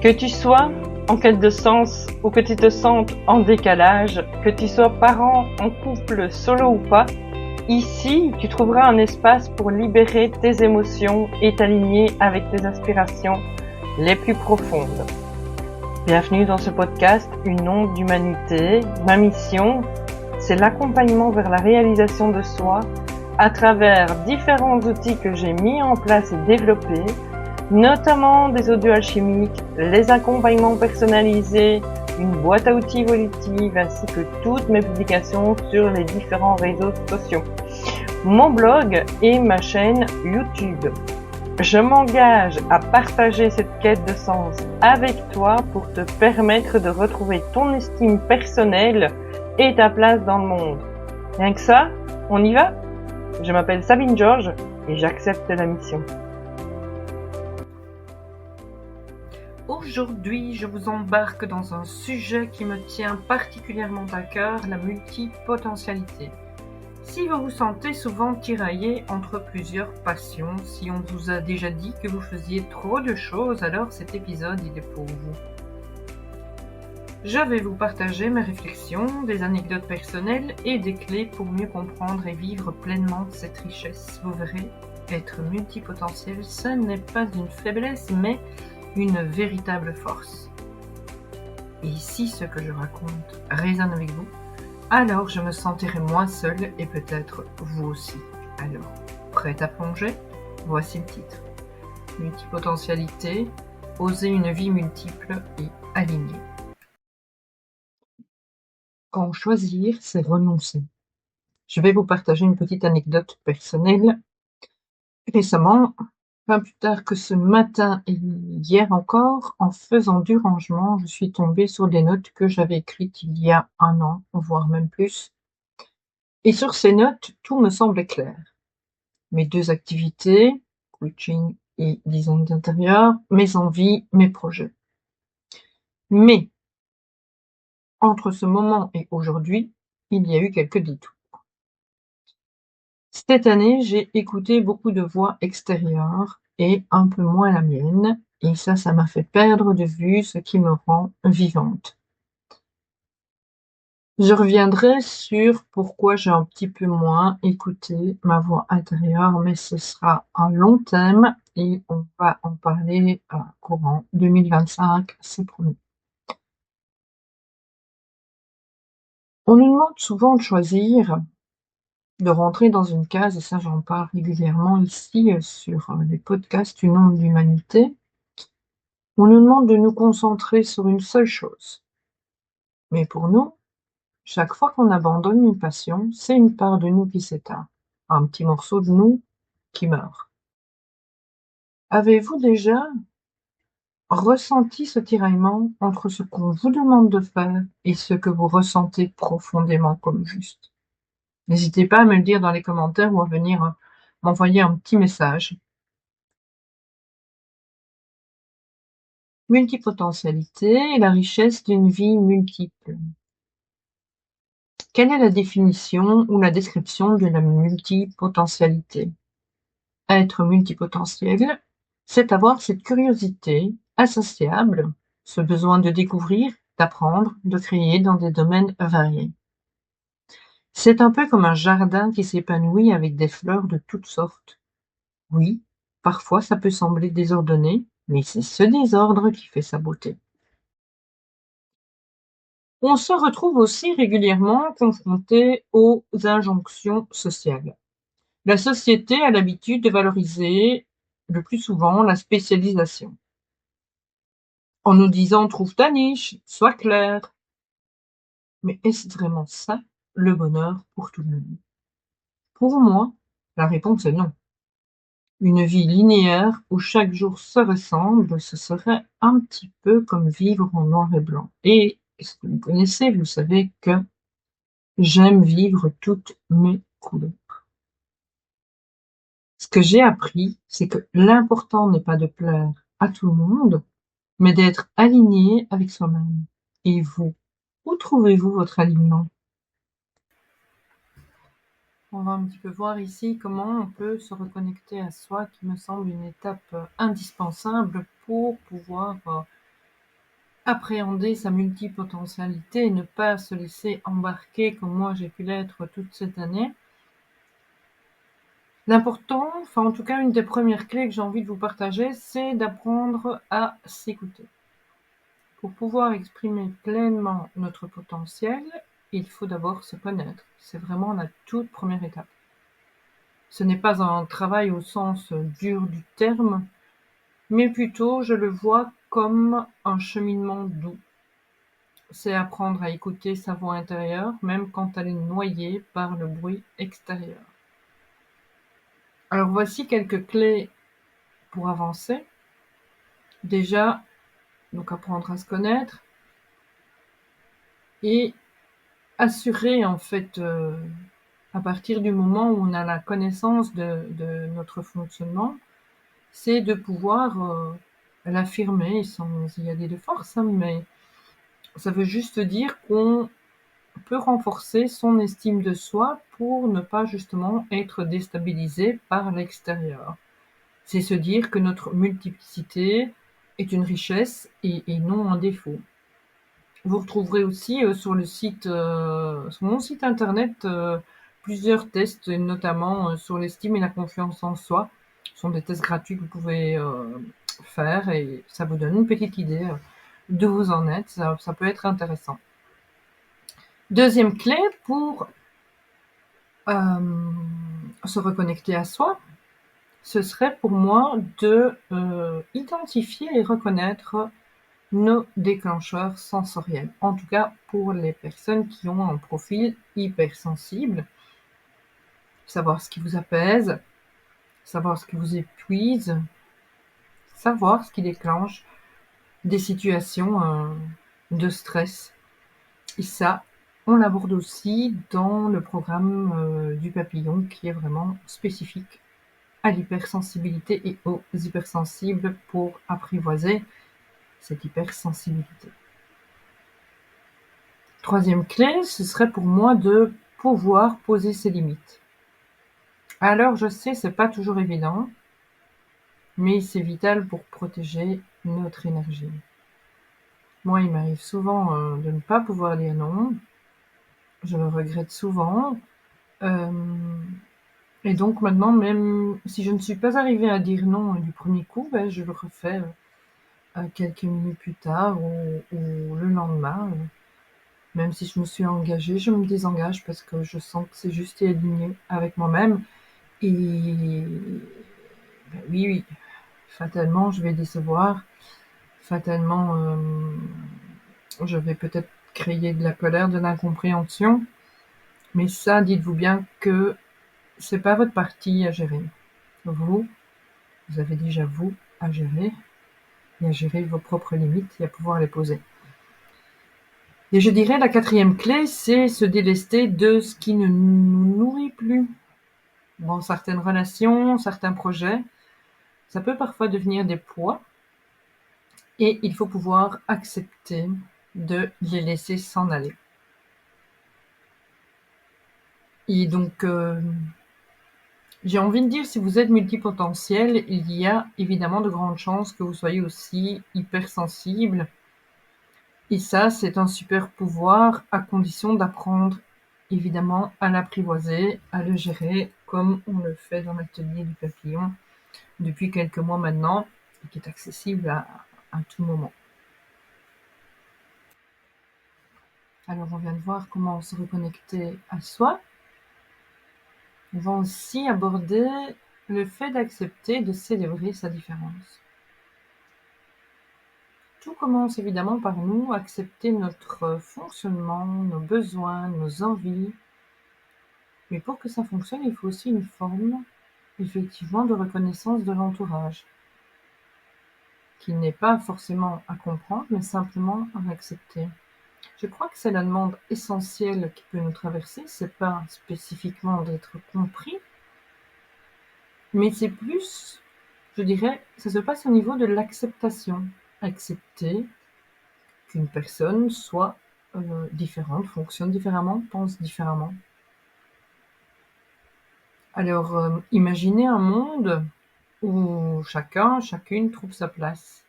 Que tu sois en quête de sens ou que tu te sentes en décalage, que tu sois parent, en couple, solo ou pas, ici, tu trouveras un espace pour libérer tes émotions et t'aligner avec tes aspirations les plus profondes. Bienvenue dans ce podcast, Une onde d'humanité. Ma mission, c'est l'accompagnement vers la réalisation de soi à travers différents outils que j'ai mis en place et développés, notamment des audios alchimiques, les accompagnements personnalisés, une boîte à outils évolutive ainsi que toutes mes publications sur les différents réseaux sociaux, mon blog et ma chaîne YouTube. Je m'engage à partager cette quête de sens avec toi pour te permettre de retrouver ton estime personnelle et ta place dans le monde. Rien que ça, on y va? Je m'appelle Sabine Georges et j'accepte la mission. Aujourd'hui, je vous embarque dans un sujet qui me tient particulièrement à cœur, la multipotentialité. Si vous vous sentez souvent tiraillé entre plusieurs passions, si on vous a déjà dit que vous faisiez trop de choses, alors cet épisode il est pour vous. Je vais vous partager mes réflexions, des anecdotes personnelles et des clés pour mieux comprendre et vivre pleinement cette richesse. Vous verrez, être multipotentiel, ce n'est pas une faiblesse, mais une véritable force. Et si ce que je raconte résonne avec vous, alors je me sentirai moins seule et peut-être vous aussi. Alors, prête à plonger? Voici le titre. Multipotentialité, oser une vie multiple et alignée. Quand choisir, c'est renoncer. Je vais vous partager une petite anecdote personnelle. Récemment, pas plus tard que ce matin et hier encore, en faisant du rangement, je suis tombée sur des notes que j'avais écrites il y a 1 an, voire même plus. Et sur ces notes, tout me semblait clair. Mes 2 activités, coaching et design d'intérieur, mes envies, mes projets. Mais, entre ce moment et aujourd'hui, il y a eu quelques détours. Cette année, j'ai écouté beaucoup de voix extérieures et un peu moins la mienne, et ça m'a fait perdre de vue ce qui me rend vivante. Je reviendrai sur pourquoi j'ai un petit peu moins écouté ma voix intérieure, mais ce sera un long thème et on va en parler courant 2025, c'est promis. On nous demande souvent de choisir, de rentrer dans une case, et ça j'en parle régulièrement ici sur les podcasts Une onde d'humanité. On nous demande de nous concentrer sur une seule chose. Mais pour nous, chaque fois qu'on abandonne une passion, c'est une part de nous qui s'éteint, un petit morceau de nous qui meurt. Avez-vous déjà ressenti ce tiraillement entre ce qu'on vous demande de faire et ce que vous ressentez profondément comme juste? N'hésitez pas à me le dire dans les commentaires ou à venir m'envoyer un petit message. Multipotentialité et la richesse d'une vie multiple. Quelle est la définition ou la description de la multipotentialité? Être multipotentiel, c'est avoir cette curiosité insatiable, ce besoin de découvrir, d'apprendre, de créer dans des domaines variés. C'est un peu comme un jardin qui s'épanouit avec des fleurs de toutes sortes. Oui, parfois ça peut sembler désordonné, mais c'est ce désordre qui fait sa beauté. On se retrouve aussi régulièrement confronté aux injonctions sociales. La société a l'habitude de valoriser le plus souvent la spécialisation. En nous disant trouve ta niche, sois clair. Mais est-ce vraiment ça le bonheur pour tout le monde? Pour moi, la réponse est non. Une vie linéaire où chaque jour se ressemble, ce serait un petit peu comme vivre en noir et blanc. Et est-ce que vous connaissez, vous savez que j'aime vivre toutes mes couleurs. Ce que j'ai appris, c'est que l'important n'est pas de plaire à tout le monde, mais d'être aligné avec soi-même. Et vous, où trouvez-vous votre alignement? On va un petit peu voir ici comment on peut se reconnecter à soi, qui me semble une étape indispensable pour pouvoir appréhender sa multipotentialité et ne pas se laisser embarquer comme moi j'ai pu l'être toute cette année. L'important, enfin en tout cas une des premières clés que j'ai envie de vous partager, c'est d'apprendre à s'écouter. Pour pouvoir exprimer pleinement notre potentiel, il faut d'abord se connaître. C'est vraiment la toute première étape. Ce n'est pas un travail au sens dur du terme, mais plutôt je le vois comme un cheminement doux. C'est apprendre à écouter sa voix intérieure, même quand elle est noyée par le bruit extérieur. Alors voici quelques clés pour avancer. Déjà, donc apprendre à se connaître et assurer en fait, à partir du moment où on a la connaissance de notre fonctionnement, c'est de pouvoir l'affirmer sans y aller de force, hein, mais ça veut juste dire qu'on peut renforcer son estime de soi pour ne pas justement être déstabilisé par l'extérieur. C'est se dire que notre multiplicité est une richesse et non un défaut. Vous retrouverez aussi sur mon site internet plusieurs tests, notamment sur l'estime et la confiance en soi. Ce sont des tests gratuits que vous pouvez faire et ça vous donne une petite idée d'où vous en êtes. Ça peut être intéressant. Deuxième clé pour se reconnecter à soi, ce serait pour moi de identifier et reconnaître nos déclencheurs sensoriels. En tout cas, pour les personnes qui ont un profil hypersensible, savoir ce qui vous apaise, savoir ce qui vous épuise, savoir ce qui déclenche des situations de stress. Et ça, on l'aborde aussi dans le programme du papillon qui est vraiment spécifique à l'hypersensibilité et aux hypersensibles pour apprivoiser cette hypersensibilité. Troisième clé, ce serait pour moi de pouvoir poser ses limites. Alors je sais, c'est pas toujours évident, mais c'est vital pour protéger notre énergie. Moi, il m'arrive souvent de ne pas pouvoir dire non. Je le regrette souvent. Et donc maintenant, même si je ne suis pas arrivée à dire non du premier coup, je le refais quelques minutes plus tard ou le lendemain. Même si je me suis engagée, je me désengage parce que je sens que c'est juste et aligné avec moi-même. Et oui, oui, fatalement, je vais décevoir. Fatalement, je vais peut-être créer de la colère, de l'incompréhension. Mais ça, dites-vous bien que c'est pas votre partie à gérer. Vous avez déjà vous à gérer et à gérer vos propres limites et à pouvoir les poser. Et je dirais la quatrième clé, c'est se délester de ce qui ne nous nourrit plus. Bon, certaines relations, certains projets, ça peut parfois devenir des poids et il faut pouvoir accepter de les laisser s'en aller. Et donc, j'ai envie de dire, si vous êtes multipotentiel, il y a évidemment de grandes chances que vous soyez aussi hypersensible. Et ça, c'est un super pouvoir à condition d'apprendre évidemment à l'apprivoiser, à le gérer comme on le fait dans l'atelier du papillon depuis quelques mois maintenant et qui est accessible à tout moment. Alors on vient de voir comment se reconnecter à soi. On va aussi aborder le fait d'accepter, de célébrer sa différence. Tout commence évidemment par nous accepter notre fonctionnement, nos besoins, nos envies. Mais pour que ça fonctionne, il faut aussi une forme, effectivement, de reconnaissance de l'entourage, qui n'est pas forcément à comprendre, mais simplement à accepter. Je crois que c'est la demande essentielle qui peut nous traverser, c'est pas spécifiquement d'être compris, mais c'est plus, je dirais, ça se passe au niveau de l'acceptation. Accepter qu'une personne soit différente, fonctionne différemment, pense différemment. Alors, imaginez un monde où chacun, chacune trouve sa place.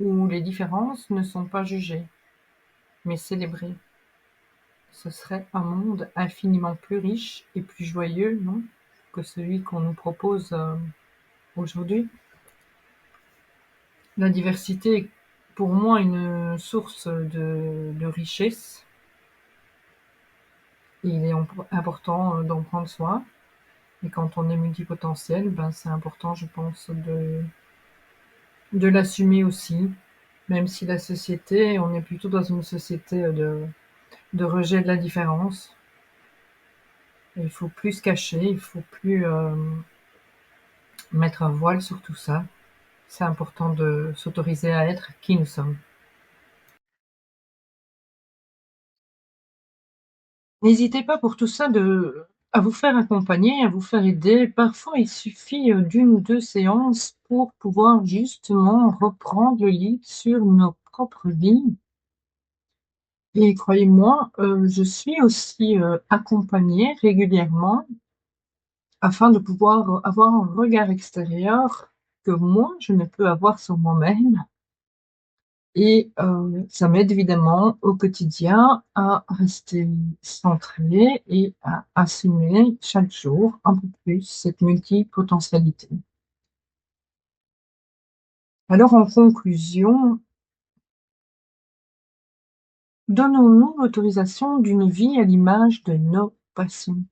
où les différences ne sont pas jugées, mais célébrées. Ce serait un monde infiniment plus riche et plus joyeux, non, que celui qu'on nous propose aujourd'hui. La diversité est pour moi une source de richesse. Et il est important d'en prendre soin. Et quand on est multipotentiel, c'est important, je pense, de l'assumer aussi. Même si la société, on est plutôt dans une société de rejet de la différence. Et il faut plus se cacher, il faut plus mettre un voile sur tout ça. C'est important de s'autoriser à être qui nous sommes. N'hésitez pas pour tout ça à vous faire accompagner, à vous faire aider. Parfois, il suffit d'une ou deux séances pour pouvoir justement reprendre le lead sur nos propres vies. Et croyez-moi, je suis aussi accompagnée régulièrement afin de pouvoir avoir un regard extérieur que moi, je ne peux avoir sur moi-même. Et ça m'aide évidemment au quotidien à rester centrée et à assumer chaque jour un peu plus cette multipotentialité. Alors en conclusion, donnons-nous l'autorisation d'une vie à l'image de nos passions.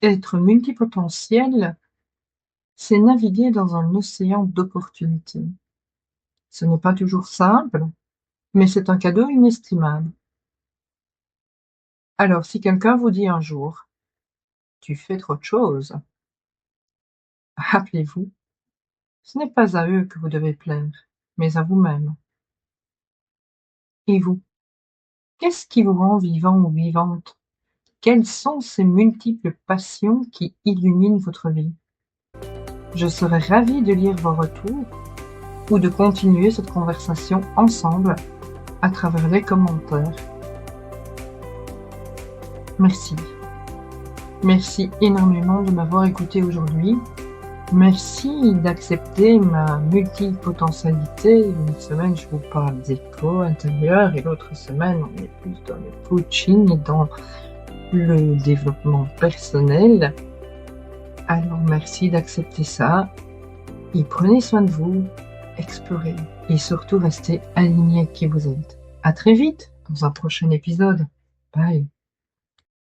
Être multipotentiel, c'est naviguer dans un océan d'opportunités. Ce n'est pas toujours simple, mais c'est un cadeau inestimable. Alors si quelqu'un vous dit un jour « tu fais trop de choses », rappelez-vous, ce n'est pas à eux que vous devez plaire, mais à vous-même. Et vous, qu'est-ce qui vous rend vivant ou vivante? Quelles sont ces multiples passions qui illuminent votre vie? Je serais ravie de lire vos retours ou de continuer cette conversation ensemble à travers les commentaires. Merci. Merci énormément de m'avoir écouté aujourd'hui. Merci d'accepter ma multipotentialité. Une semaine, je vous parle d'écho intérieur et l'autre semaine, on est plus dans le coaching et dans le développement personnel. Alors, merci d'accepter ça et prenez soin de vous, explorez et surtout restez aligné avec qui vous êtes. À très vite dans un prochain épisode. Bye.